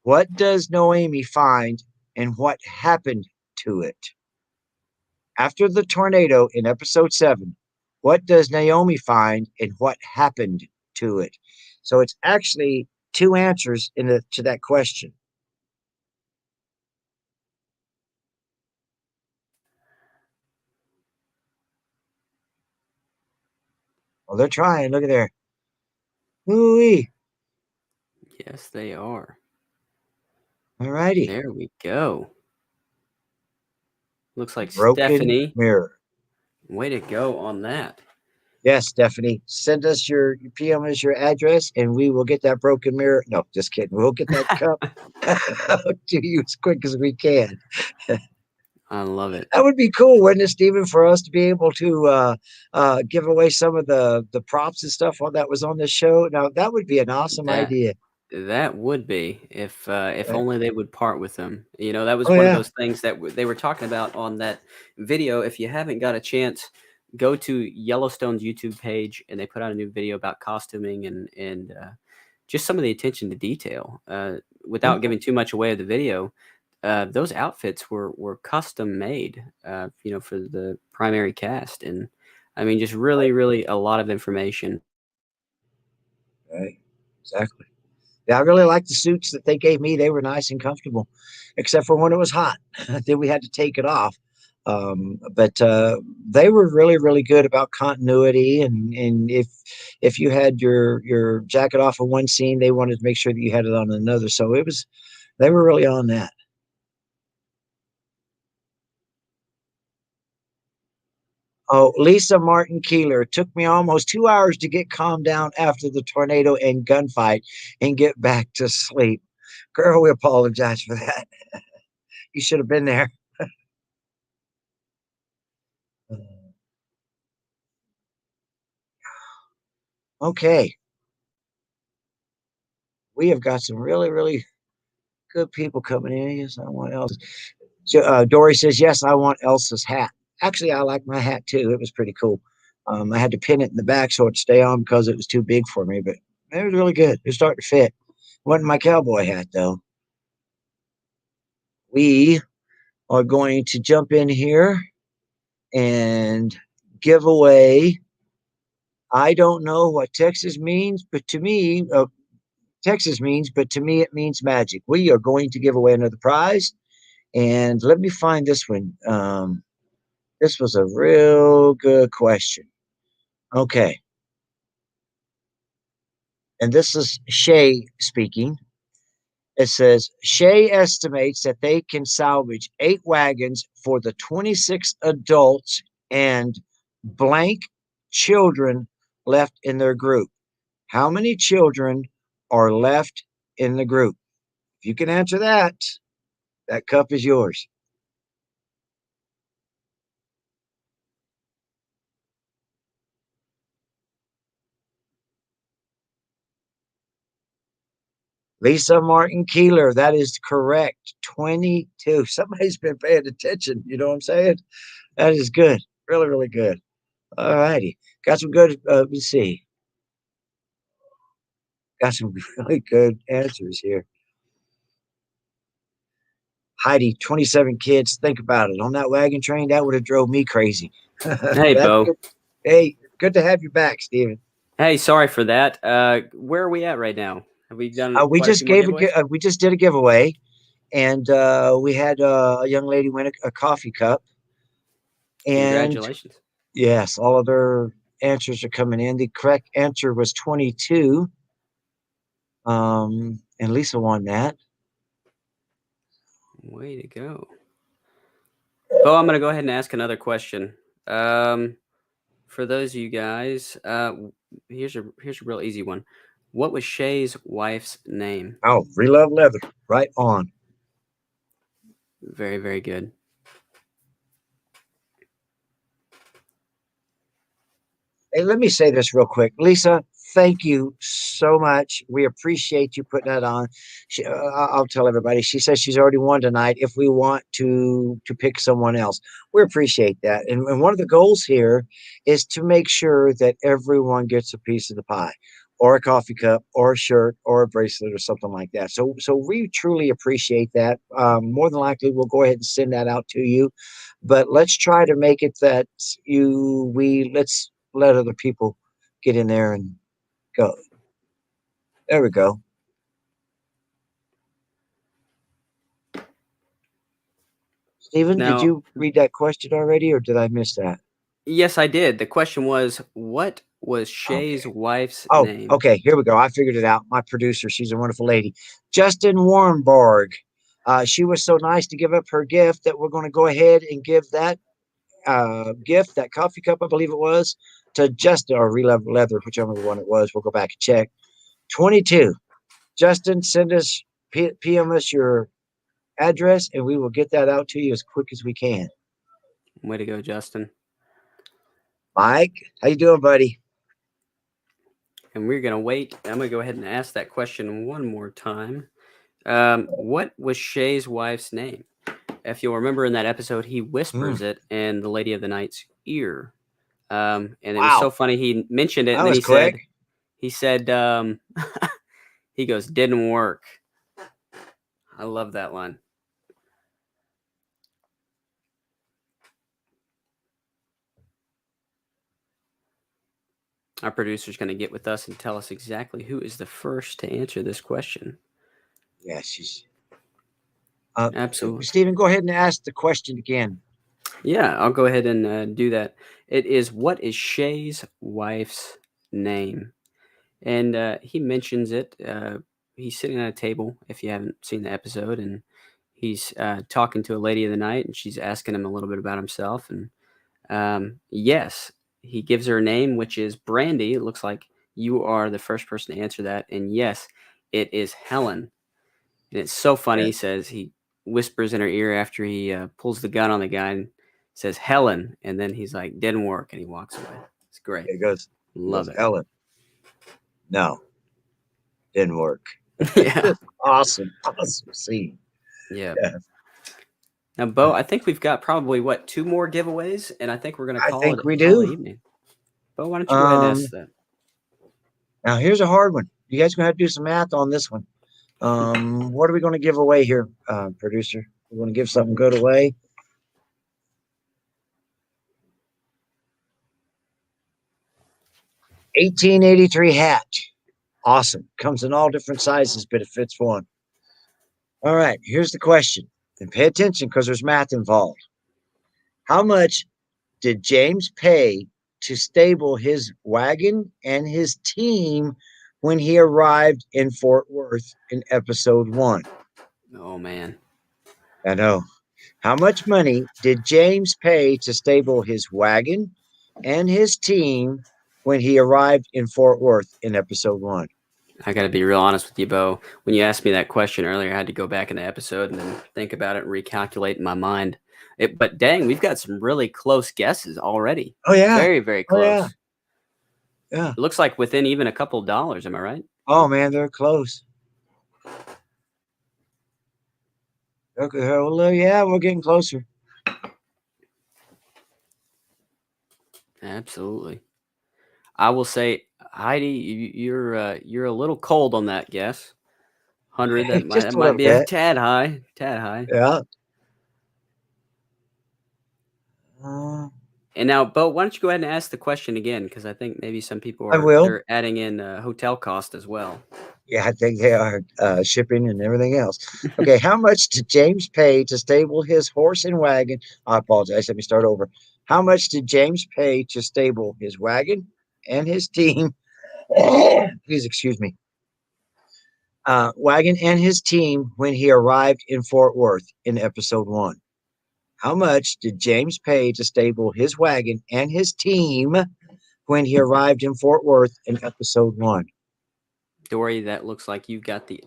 A: what does Noemi find and what happened to it? After the tornado in episode 7, what does Naomi find and what happened to it? So it's actually two answers to that question. Well, they're trying. Look at there. Ooh-wee.
B: Yes, they are.
A: All righty.
B: There we go. Looks like
A: Broken
B: Stephanie.
A: mirror.
B: Way to go on that.
A: Yes, Stephanie. Send us your PM as your address, and we will get that broken mirror. No, just kidding. We'll get that cup to you as quick as we can.
B: I love it.
A: That would be cool, wouldn't it, Stephen, for us to be able to give away some of the props and stuff that was on this show? Now, that would be an awesome idea.
B: That would be if only they would part with them. You know, that was
A: Oh,
B: one of
A: yeah.
B: those things that they were talking about on that video. If you haven't got a chance, go to Yellowstone's YouTube page, and they put out a new video about costuming and just some of the attention to detail. Without giving too much away of the video, those outfits were custom made, you know, for the primary cast, and I mean, just really, really a lot of information.
A: Right. Exactly. Yeah, I really like the suits that they gave me. They were nice and comfortable, except for when it was hot. Then we had to take it off. But they were really, really good about continuity. And if you had your jacket off of one scene, they wanted to make sure that you had it on another. So they were really on that. Oh, Lisa Martin Keeler. It took me almost 2 hours to get calmed down after the tornado and gunfight and get back to sleep. Girl, we apologize for that. You should have been there. Okay. We have got some really, really good people coming in. Yes, I want Elsa. Dory says, yes, I want Elsa's hat. Actually, I like my hat too. It was pretty cool. I had to pin it in the back so it'd stay on because it was too big for me, but it was really good. It was starting to fit. Wasn't my cowboy hat though. we are going to jump in here and give away. I don't know what Texas means, but to me, Texas means, but to me, it means magic. We are going to give away another prize. And let me find this one. This was a real good question. Okay. And this is Shea speaking. It says Shea estimates that they can salvage 8 wagons for the 26 adults and blank children left in their group. How many children are left in the group? If you can answer that, that cup is yours. Lisa Martin Keeler, that is correct. 22. Somebody's been paying attention. You know what I'm saying? That is good. Really, really good. All righty. Got some good, let's see. Got some really good answers here. Heidi, 27 kids. Think about it. On that wagon train, that would have drove me crazy.
B: Hey,
A: That's
B: Bo.
A: good. Hey, good to have you back, Steven.
B: Hey, sorry for that. Where are we at right now? Have we done quite a few more giveaways?
A: We just did a giveaway, and we had a young lady win a coffee cup. And
B: Congratulations.
A: yes, all of their answers are coming in. The correct answer was 22. And Lisa won that.
B: Way to go. Bo, I'm going to go ahead and ask another question. For those of you guys, here's a real easy one. What was Shae's wife's name?
A: Oh, Relove Leather. Right on.
B: Very, very good.
A: Hey, let me say this real quick. Lisa, thank you so much. We appreciate you putting that on. I'll tell everybody. She says she's already won tonight. If we want to pick someone else, we appreciate that. And one of the goals here is to make sure that everyone gets a piece of the pie, or a coffee cup, or a shirt, or a bracelet, or something like that. So we truly appreciate that. More than likely, we'll go ahead and send that out to you. But let's try to make it that let's let other people get in there and go. There we go. Steven, did
B: Now,
A: you read that question already, or did I miss that?
B: yes, I did. The question was, what was Shae's
A: Okay.
B: wife's
A: Oh,
B: name?
A: okay. Here we go. I figured it out. My producer, she's a wonderful lady. Justin Warrenborg. She was so nice to give up her gift that we're going to go ahead and give that gift, that coffee cup, I believe it was, to Justin, or Relove Leather, whichever one it was. We'll go back and check. 22. Justin, send us, PM us your address, and we will get that out to you as quick as we can.
B: Way to go, Justin.
A: Mike, how you doing, buddy?
B: And we're going to wait. I'm going to go ahead and ask that question one more time. What was Shae's wife's name? If you'll remember in that episode, he whispers it in the Lady of the Night's ear. And it was so funny. He mentioned it,
A: That
B: and then
A: was quick.
B: he said, he goes, didn't work. I love that line. Our producer's going to get with us and tell us exactly who is the first to answer this question.
A: Yeah, she's
B: absolutely.
A: Steven, go ahead and ask the question again.
B: Yeah, I'll go ahead and do that. It is, what is Shae's wife's name? And he mentions it. He's sitting at a table, if you haven't seen the episode, and he's talking to a lady of the night, and she's asking him a little bit about himself. And yes, he gives her a name, which is Brandy. It looks like you are the first person to answer that. And yes, it is Helen. And it's so funny. He says, he whispers in her ear after he pulls the gun on the guy and says, Helen. And then he's like, didn't work. And he walks away. It's great.
A: It goes,
B: Love it.
A: Helen. No, didn't work.
B: Yeah.
A: Awesome scene.
B: Yeah.
A: Yeah.
B: Now, Bo, I think we've got probably, 2 more giveaways, and I think we're going to call it evening. Bo, why don't you go ahead and ask that?
A: Now, here's a hard one. You guys going to have to do some math on this one. What are we going to give away here, producer? You want to give something good away? $18.83 hat. Awesome. Comes in all different sizes, but it fits one. All right, here's the question. And pay attention because there's math involved. How much did James pay to stable his wagon and his team when he arrived in Fort Worth in episode 1?
B: Oh, man.
A: I know. How much money did James pay to stable his wagon and his team when he arrived in Fort Worth in episode 1?
B: I got to be real honest with you, Bo. When you asked me that question earlier, I had to go back in the episode and then think about it and recalculate in my mind. But dang, we've got some really close guesses already.
A: Oh, yeah.
B: Very, very
A: Oh,
B: close.
A: yeah. Yeah.
B: It looks like within even a couple of dollars. Am I right?
A: Oh, man, they're close. Okay, well, yeah, we're getting closer.
B: Absolutely. I will say, Heidi, you're a little cold on that guess. 100. That
A: Just a
B: might
A: little
B: be a
A: bit.
B: tad high. Tad high.
A: Yeah.
B: And now, Bo, why don't you go ahead and ask the question again? Because I think maybe some people
A: I will.
B: they're adding in hotel cost as well.
A: Yeah, I think they are shipping and everything else. Okay, how much did James pay to stable his horse and wagon? I apologize. Let me start over. How much did James pay to stable his wagon and his team? Please excuse me. Wagon and his team when he arrived in Fort Worth in episode 1. How much did James pay to stable his wagon and his team when he arrived in Fort Worth in episode 1?
B: Dory, that looks like you got the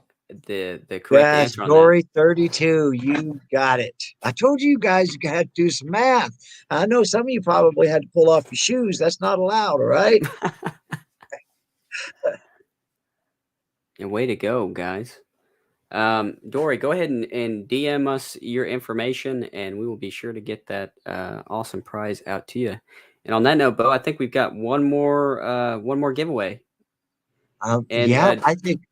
B: correct
A: Yes,
B: answer on
A: Dory 32. You got it. I told you guys you had to do some math. I know some of you probably had to pull off your shoes. That's not allowed, all right?
B: that. And way to go, guys. Dory, go ahead and DM us your information, and we will be sure to get that awesome prize out to you. And on that note, Bo, I think we've got one more giveaway. And
A: I think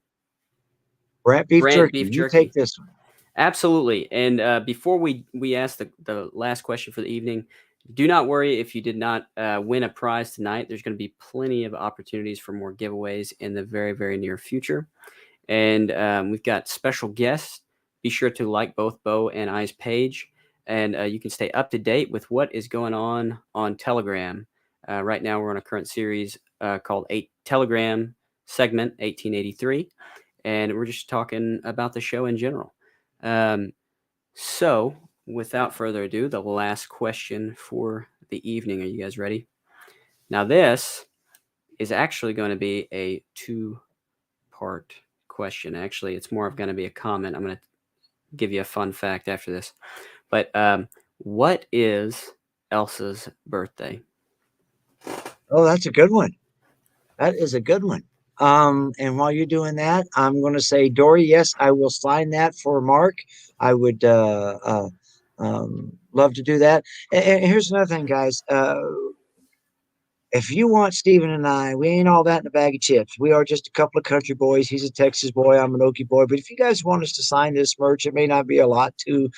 A: Brant beef
B: Brant
A: jerky.
B: beef
A: You
B: jerky.
A: take this one.
B: Absolutely. And before we ask the last question for the evening, do not worry if you did not win a prize tonight. There's going to be plenty of opportunities for more giveaways in the very, very near future. And we've got special guests. Be sure to like both Bo and I's page, and you can stay up to date with what is going on Telegram. Right now, we're on a current series called Telegram Segment 1883, and we're just talking about the show in general. So, without further ado, the last question for the evening. Are you guys ready? Now, this is actually going to be a two-part question. Actually, it's more of going to be a comment. I'm going to give you a fun fact after this. But what is Elsa's birthday?
A: Oh, that's a good one. That is a good one. And while you're doing that, I'm going to say, Dory, yes, I will sign that for Mark. I would love to do that. And here's another thing, guys. If you want Steven and I, we ain't all that in a bag of chips. We are just a couple of country boys. He's a Texas boy. I'm an Okie boy. But if you guys want us to sign this merch, it may not be a lot to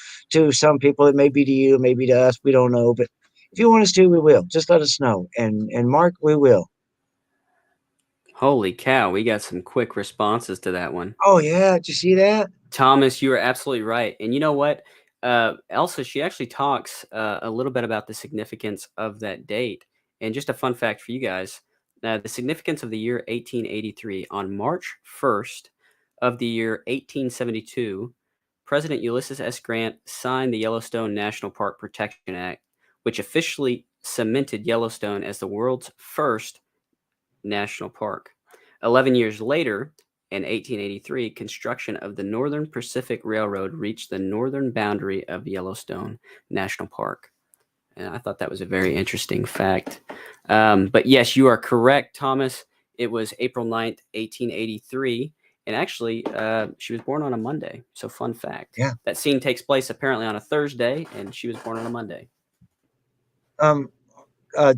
A: some people. It may be to you, maybe to us. We don't know. But if you want us to, we will. Just let us know. And Mark, we will.
B: Holy cow, we got some quick responses to that one.
A: Oh, yeah. Did you see that?
B: Thomas, you are absolutely right. And you know what? Elsa, she actually talks a little bit about the significance of that date. And just a fun fact for you guys, the significance of the year 1883. On March 1st of the year 1872, President Ulysses S. Grant signed the Yellowstone National Park Protection Act, which officially cemented Yellowstone as the world's first national park. 11 years later, in 1883, construction of the Northern Pacific Railroad reached the northern boundary of Yellowstone National Park. And I thought that was a very interesting fact. But yes, you are correct, Thomas. It was April 9th, 1883. And actually, she was born on a Monday. So fun fact.
A: Yeah.
B: That scene takes place apparently on a Thursday, and she was born on a Monday.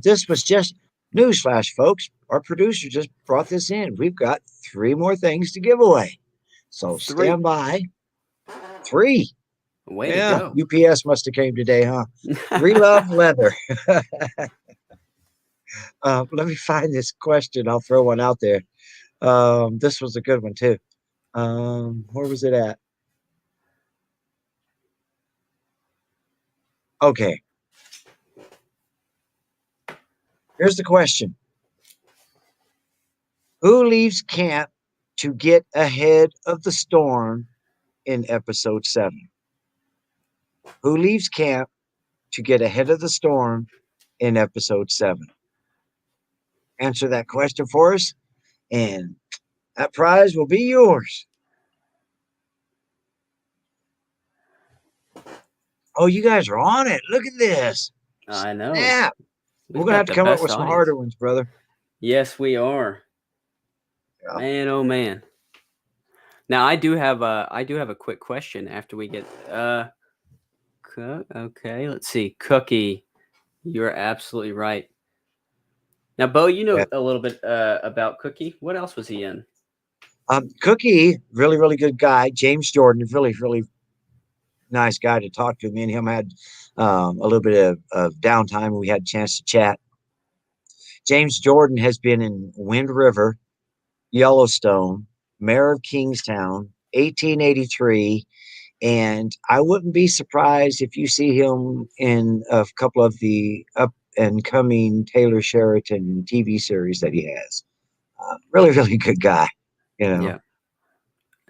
A: This was just newsflash, folks. Our producer just brought this in. We've got 3 more things to give away. So stand by. 3.
B: Way to
A: Yeah,
B: go.
A: UPS must have came today, huh? We love leather. Let me find this question. I'll throw one out there. This was a good one too. Where was it at? Okay, here's the question. Who leaves camp to get ahead of the storm in episode 7? Who leaves camp to get ahead of the storm in episode 7? Answer that question for us, and that prize will be yours. Oh, you guys are on it. Look at this.
B: I know.
A: Snap. We're
B: We've
A: going to have
B: got
A: to
B: the
A: come up
B: best
A: with some
B: audience.
A: harder ones, brother.
B: Yes, we are.
A: Yeah.
B: Man, oh man. Now I do have a quick question after we get okay, let's see. Cookie. You're absolutely right. Now, Bo, you
A: Yeah.
B: know a little bit about Cookie. What else was he in?
A: Cookie, really, really good guy. James Jordan, really, really nice guy to talk to. Me and him had a little bit of downtime, and we had a chance to chat. James Jordan has been in Wind River, Yellowstone, Mayor of Kingstown, 1883, and I wouldn't be surprised if you see him in a couple of the up and coming Taylor Sheridan TV series that he has. Really, really good guy. You know.
B: Yeah,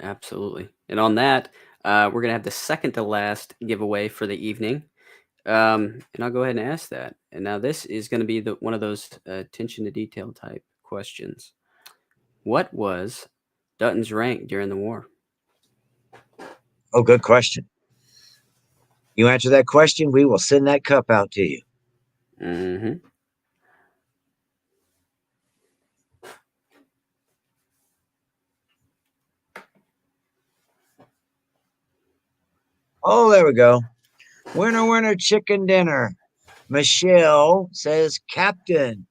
B: absolutely. And on that, we're gonna have the second to last giveaway for the evening. And I'll go ahead and ask that. And now this is going to be one of those attention to detail type questions. What was Dutton's rank during the war?
A: Oh, good question. You answer that question, we will send that cup out to you.
B: Mm-hmm.
A: Oh, there we go. Winner, winner, chicken dinner. Michelle says, Captain.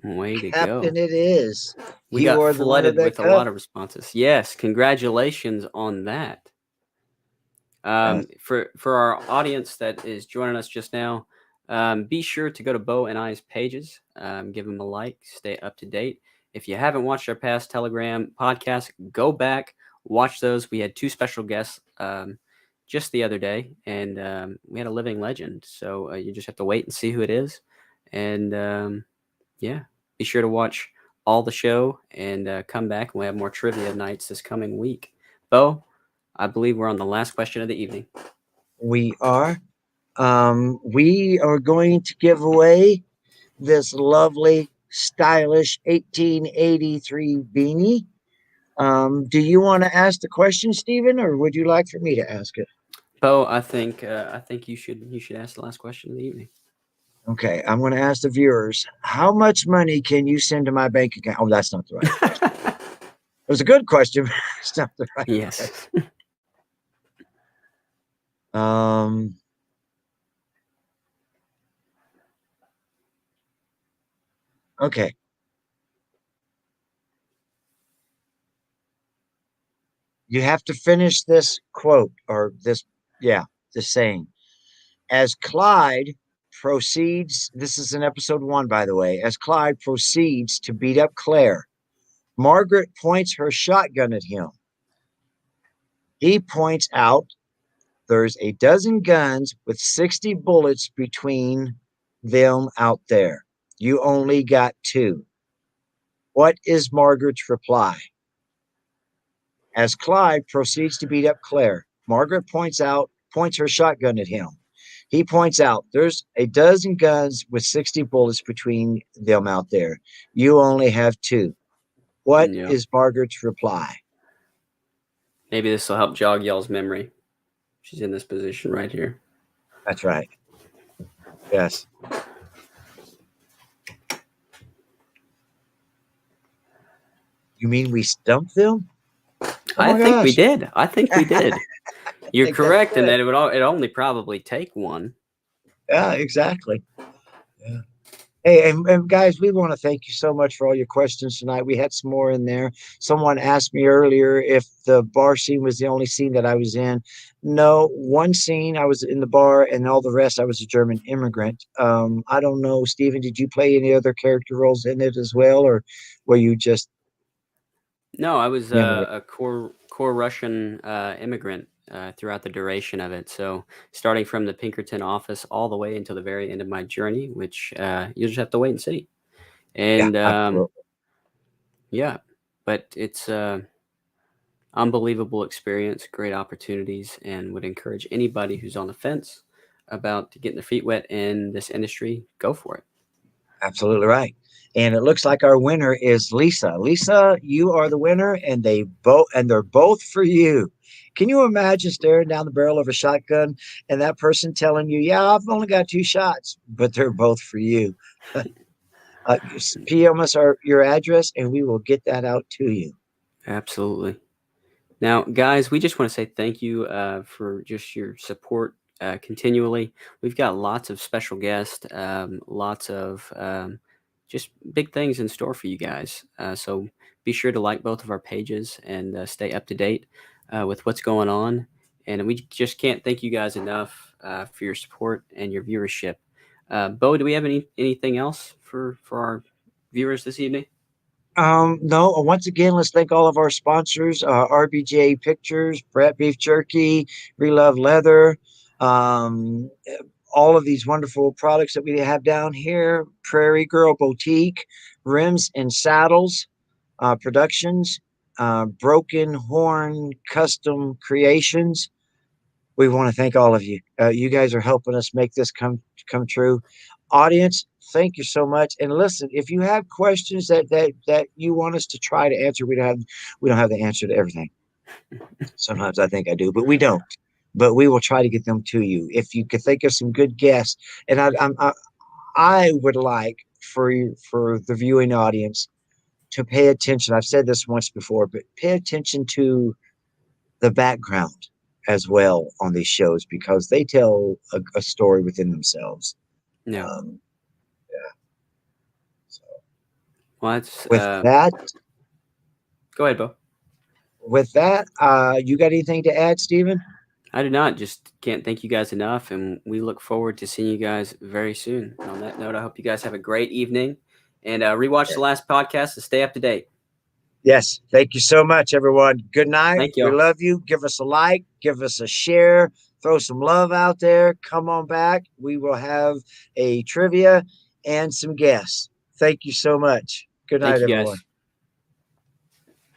B: Way to
A: Captain,
B: go.
A: it is.
B: We
A: You
B: got
A: are the winner of
B: flooded
A: that
B: with a
A: cup.
B: lot of responses. Yes, congratulations on that. For our audience that is joining us just now, be sure to go to Bo and I's pages, give them a like, stay up to date. If you haven't watched our past Telegram podcast, go back, watch those. We had 2 special guests just the other day, and we had a living legend. So you just have to wait and see who it is. And yeah, be sure to watch all the show and come back. We'll have more trivia nights this coming week. Bo, I believe we're on the last question of the evening.
A: We are. We are going to give away this lovely, stylish 1883 beanie. Do you want to ask the question, Stephen, or would you like for me to ask it?
B: Bo, I think you should ask the last question of the evening.
A: Okay, I'm going to ask the viewers, how much money can you send to my bank account? Oh, that's not the right question. It was a good question, but it's not the right
B: Yes.
A: question. Okay. You have to finish this quote or this saying. As Clyde proceeds, this is in episode 1, by the way, as Clyde proceeds to beat up Claire, Margaret points her shotgun at him. He points out there's a dozen guns with 60 bullets between them out there. You only got 2. What is Margaret's reply? As Clyde proceeds to beat up Claire, Margaret points her shotgun at him. He points out there's a dozen guns with 60 bullets between them out there. You only have 2. What is Margaret's reply?
B: Maybe this will help jog y'all's memory. She's in this position right here.
A: That's right. Yes. You mean we stumped them?
B: I think we did. You're correct in that it only probably take 1.
A: Yeah, exactly. Yeah. Hey, and guys, we want to thank you so much for all your questions tonight. We had some more in there. Someone asked me earlier if the bar scene was the only scene that I was in. No, one scene I was in the bar, and all the rest I was a German immigrant. I don't know, Stephen, did you play any other character roles in it as well, or were you just
B: No, I was
A: the immigrant?
B: a core Russian immigrant throughout the duration of it. So starting from the Pinkerton office all the way until the very end of my journey, which you just have to wait and see.
A: Yeah,
B: And
A: absolutely.
B: yeah, but it's unbelievable experience, great opportunities, and would encourage anybody who's on the fence about getting their feet wet in this industry, go for it.
A: Absolutely right. And it looks like our winner is Lisa. Lisa, you are the winner, and they're both for you. Can you imagine staring down the barrel of a shotgun and that person telling you, "Yeah, I've only got two shots," but they're both for you? PM us your address, and we will get that out to you.
B: Absolutely. Now, guys, we just want to say thank you for just your support continually. We've got lots of special guests, lots of just big things in store for you guys. So be sure to like both of our pages and stay up to date with what's going on. And we just can't thank you guys enough for your support and your viewership. Bo, do we have anything else for our viewers this evening?
A: No, once again, let's thank all of our sponsors, RBJ Pictures, Brett Beef Jerky, Relove Leather, um, all of these wonderful products that we have down here, Prairie Girl Boutique, Rims and Saddles Productions, Broken Horn Custom Creations. We want to thank all of you. You guys are helping us make this come true. Audience, thank you so much. And listen, if you have questions that you want us to try to answer, we don't have the answer to everything. Sometimes I think I do, but we don't. But we will try to get them to you. If you could think of some good guests, and I would like for the viewing audience to pay attention. I've said this once before, but pay attention to the background as well on these shows because they tell a story within themselves.
B: No.
A: Um, so
B: Well, that's
A: with that,
B: go ahead, Bo.
A: you got anything to add, Stephen?
B: I do not. Just can't thank you guys enough, and we look forward to seeing you guys very soon. And on that note, I hope you guys have a great evening, and rewatch the last podcast to stay up to date.
A: Yes. Thank you so much, everyone. Good night.
B: Thank
A: We
B: you.
A: love you. Give us a like, give us a share, throw some love out there. Come on back. We will have a trivia and some guests. Thank you so much. Good
B: Thank
A: night,
B: you
A: everyone.
B: guys.